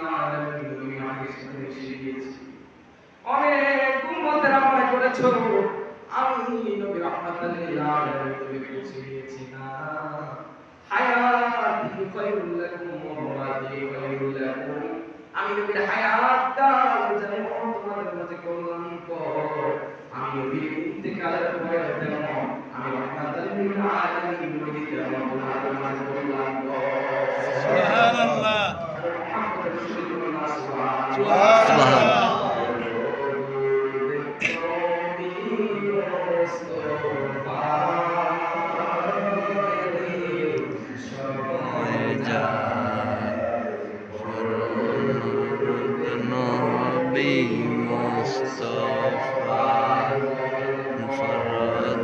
আলামিন তুমি মাটির সাথে মিশে গিয়েছি। অনেক উম্মতেরা মনে করেছো আমি নবী রাহমাতুল লিল আলামিন নবী পৌঁছে গিয়েছি না। হায়াতি খায়রুল লাকুম ওয়া মামাতি খায়রুল লাকুম। আমি নবীর হায়াতটা যেমন তোমাদের মাঝে কল্যাণকর, আমি নবীর ইন্তেকালের পরে যেমন আমি রাহমাতুল লিল আলামিন নবী যেমন তোমাদের মাঝে কল্যাণকর। সুবহানাল্লাহ। মুহাম্মদ রাসূলুল্লাহ সুবহানাল্লাহ।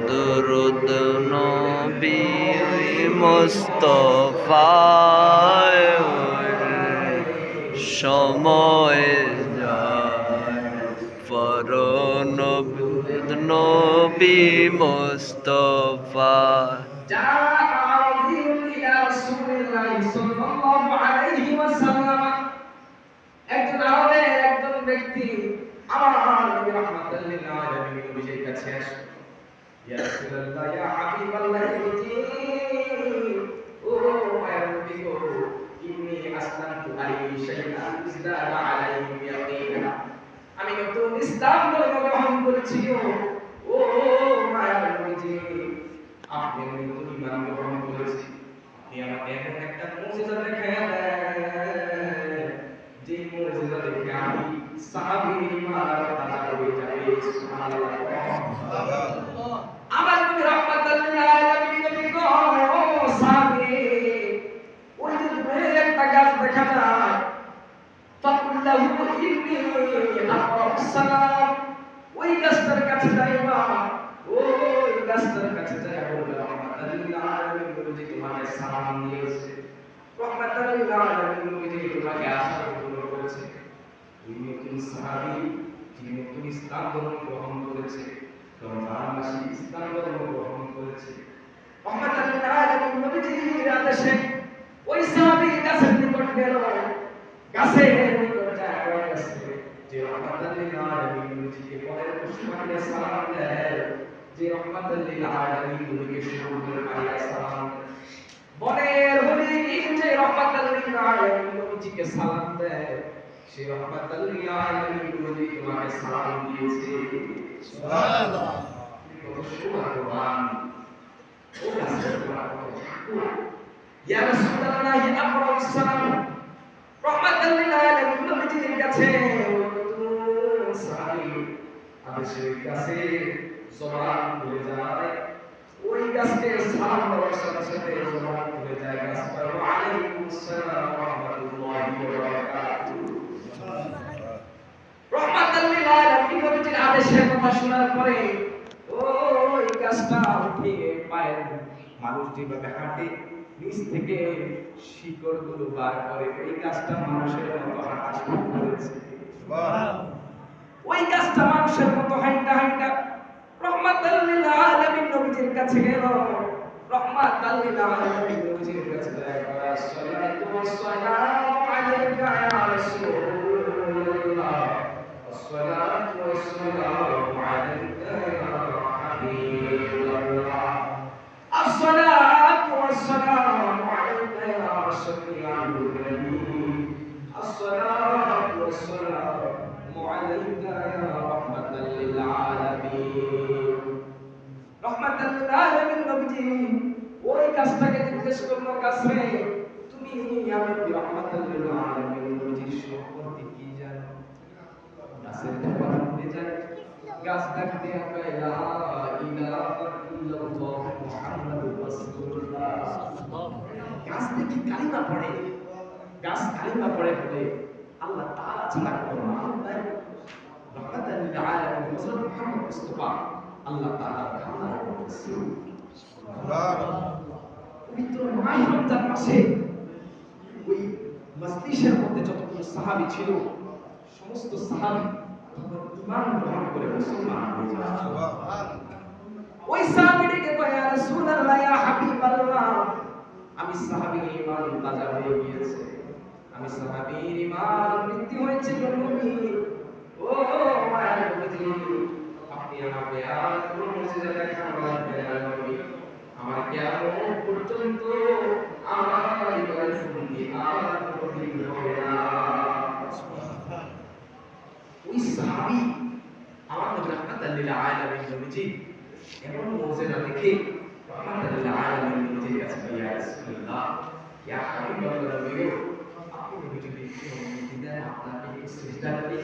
দরুদ নবী মুস্তাফায় সময় যায় ফরন নবী মুস্তাফা একজন আরবের একজন ব্যক্তি আমার নবী রাহমাতুল লিল আলামিন নবীর কাছে আসে, ইয়া রাসূলুল্লাহ ইয়া হাবিবাল্লাহ ইতি ও মায়ার নবী গো ইন্নী আসলামতু আলাইহি শাইআন ইসদারা আলাইহি ইয়াকিনা। আমি নতুন ইসলাম ধর্ম গ্রহণ করেছি ও মায়ার নবীজি, আপনি নতুন ঈমান গ্রহণ করেছি, আপনি আমাকে এমন একটা মুজিজা দেখায়া দেন যে মুজিজা দেখে আমি সাহাবীর ঈমান আরো তাজা হয়ে যাবে। সুবহানাল্লাহ। আমার নবী রাহমাতুল লিল আলামিন নবী গো ও সাহাবী, ওই যে দূরে একটা গাছ দেখা যায়, ফাকুল্লাহু ইন্নী আকরাবুস সালাম, ওই গাছটার কাছে যাইবা, ওই গাছটার কাছে যাইয়া বলবে রাহমাতুল লিল আলামিন নবী তোমাকে সালাম দিয়েছে, রাহমাতুল লিল আলামিন নবী তোমাকে আশীর্বাদ করেছে। ওই নতুন সাহাবী যিনি নতুন ইসলাম ধর্ম গ্রহণ করেছে, রমজান মাসে ইসলাম ধর্ম গ্রহণ করেছে, রাহমাতুল লিল আলামিন নবীজির আদেশে ওই সাহাবী গাছের নিকট গেল, গাছের নিকট যায় বলছে যে রাহমাতুল লিল আলামিন নবীজিকে পরের পুষ্পমালে সালাম দেয়, যে রাহমাতুল লিল আলামিন নবীকে সুন্দর পাইয়া সালাম দেয়, বনের হরিণ যে রাহমাতুল লিল আলামিন নবীজিকে সালাম দেয়, সে রাহমাতুল লিল আলামিন নবী তোমাকে সালাম দিয়েছে। সুবহানাল্লাহ। কত সুবহান। ও রাসূলুল্লাহ ইয়া রাসূলুল্লাহ আকরাবুস সালাম, রাহমাতুল লিল আলামিন নবীজির কাছে সাহাবী আদেশের কাছে জবান খুলে যায়, ওই গাছকে সালাম দেওয়ার সাথে সাথে জবান খুলে যায়, গাছ বলে ওয়া আলাইকুমুস সালাম ওয়া রাহমাতুল্লাহি ওয়া বারাকাতুহু। রাহমাতুল লিল আলামিন নবীজির আদেশের কথা শোনার পরে ওই গাছটা উঠে পায়ের মানুষ যেভাবে হাঁটে নিচ থেকে শিকড়গুলো বার করে, ওই গাছটা মানুষের মতো হাঁটা শুরু করেছে। ওই গাছটা মানুষের মতো হাঁটা হাঁটা রাহমাতুল লিল আলামিন নবীজির কাছে গেল, রাহমাতুল লিল আলামিন নবীজির কাছে যায়, আসসালাতু ওয়াসসালামু আলাইকা ইয়া রাসূলুল্লাহ, আসসালাতু ওয়াসসালামু আলাইকা ইয়া হাবিবাল্লাহ, আসসালাতু ওয়াসসালামু আলাইকা ইয়া রাসূলুল্লাহ, আসসালাতু ওয়াসসালামু আলাইকা ইয়া রাহমাতুল লিল আলামিন। রাহমাতুল লিল আলামিন নবীজি ওই গাছটাকে জিজ্ঞেস করলো, গাছ রে তুমি আমি রাহমাতুল লিল আলামিন নবীজির সম্পর্কে কি জানো? গাছের জবাব দিয়ে যায়, গাছ ডাক দিয়ে কয় লা ইলাহা ইল্লাল্লাহ মুহাম্মাদুর রাসূলুল্লাহ। গাছ থেকে কালিমা পড়ে, গাছ কালিমা পড়ে বলে আল্লাহ তাআলা ছাড়া কোনো মাবুদ নাই, রাহমাতুল লিল আলামিন হযরত মুহাম্মদ মুস্তাফা আল্লাহ তাআলার আল্লাহর রাসূল। সুবহানাল্লাহ। পবিত্র মাহে রমজান মাসে ওই মজলিসের মধ্যে যতগুলো সাহাবী ছিল সমস্ত সাহাবী ঈমান গ্রহণ করে মুসলমান হয়ে যায়। সুবহানাল্লাহ। ওই সাহাবীকে কয় ইয়া রাসূলুল্লাহ ইয়া হাবিবাল্লাহ, আমি সাহাবীর ঈমান তাজা হয়ে গিয়েছে, আমি সাহাবীর ইমান বৃদ্ধি হয়েছে নবী। ও মায়ের নবী, আপনি আমাকে আর কোনো মুজিজা দেখানো লাগবে না নবী। আমার কিয়ামত পর্যন্ত আমার হৃদয়ের সঙ্গে আর কোনদিন হবে না। ওই সাহাবী আমার নবী রাহমাতাল লিল আলামিন নবীজি এমন মুজিজা দেখে রাহমাতাল লিল আলামিন নবীজির কাছে ইয়া রাসূলুল্লাহ, ইয়া হাবিবাল্লাহ নবী, আপনি নবীজি অনুমতি দেন আপনাকে একটু সিজদা করি।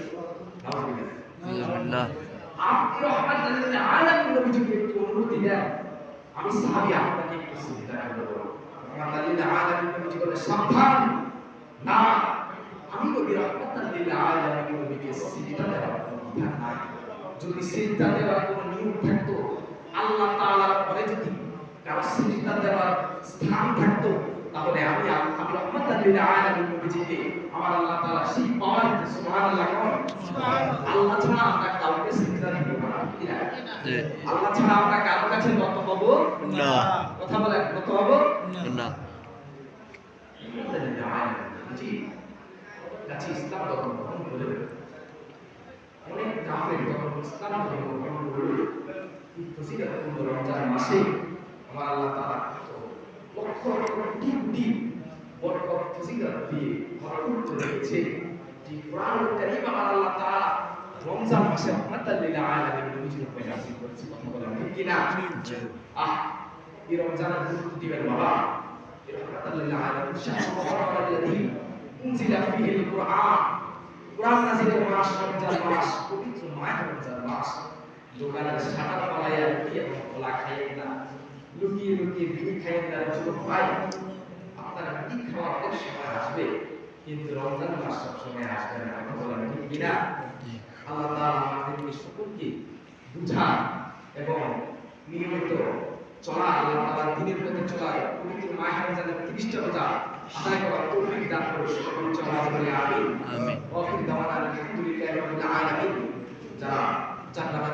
আলহামদুলিল্লাহ। আপনি রাহমাতাল লিল আলামিন নবীজিকে একটু অনুমতি দেন, আমি সাহাবী আপনাকে একটু সিজদা করব। রাহমাতাল লিল আলামিন নবীজি বলে, সাবধান, না, আমি নবী রাহমাতাল লিল আলামিন নবীকে সিজদা দেওয়ার কোনো বিধান নাই। যদি সিজদা দেওয়ার কোনো নিয়ম থাকতো, আল্লাহ তাআলার পরে যদি কারো সিজদা দেওয়ার স্থান থাকতো, তাহলে আমি রাহমাতাল লিল আলামিন নবীজিকে আমার আল্লাহ তাআলা সেই পাওয়ার দিতে। সুবহানাল্লাহ। আল্লাহ ছাড়া আমরা কাউকে সিজদা দিব না, কি না? জি। আল্লাহ ছাড়া আমরা কারো কাছে নত হব না। কথা বলেন, নত হব না। জি, কাছে ইসলাম যখন গ্রহণ করে অনেক কাফের যখন ইসলাম ধর্ম গ্রহণ করে এই ফজিলতপূর্ণ রমজান মাসে আমার আল্লাহ তাআলা লক্ষ লক্ষ কোটি কোটি বরকত ফজিলত দিয়ে ভরপুর করে রেখেছে। যে কোরআনুল কারীম আমার আল্লাহ তাআলা রমজান মাসে রাহমাতাল লিল আলামিন নবীজির উপরে নাযিল করেছে। কথা বলেন ঠিক কি না? এই রমজানের গুরুত্ব দিবেন বাবা। এই রাহমাতাল লিল আলামিন শাহরুর রমাদানাল্লাযী উনজিলা ফীহিল কুরআন, কুরআন নাযিলের মাস রমজান মাস, পবিত্র মাস রমজান মাস। দোকানের শাটার ফালাইয়া লুকিয়ে কলা খাইয়েন না, লুকিয়ে লুকিয়ে বিড়ি খাইয়েন না। যুবক ভাই, আপনারা বিড়ি খাওয়ার এক সময় আসবে, কিন্তু রমজান মাস সব সময় আসবে না। কথা বলেন ঠিক কি না? আল্লাহ তাআলা আমাদেরকে সকলকে বুঝা এবং নিয়মিত চলা, আল্লাহ তাআলার দ্বীনের পথে চলা, পবিত্র মাস রমজানের 30টা রোজা আদায় করার তৌফিক দান করে। সকলে চলা বলে আমিন। আমিন। ওয়া আখির দাওয়ানা আলহামদুলিল্লাহি রাব্বিল আলামিন। যারা জান্নাত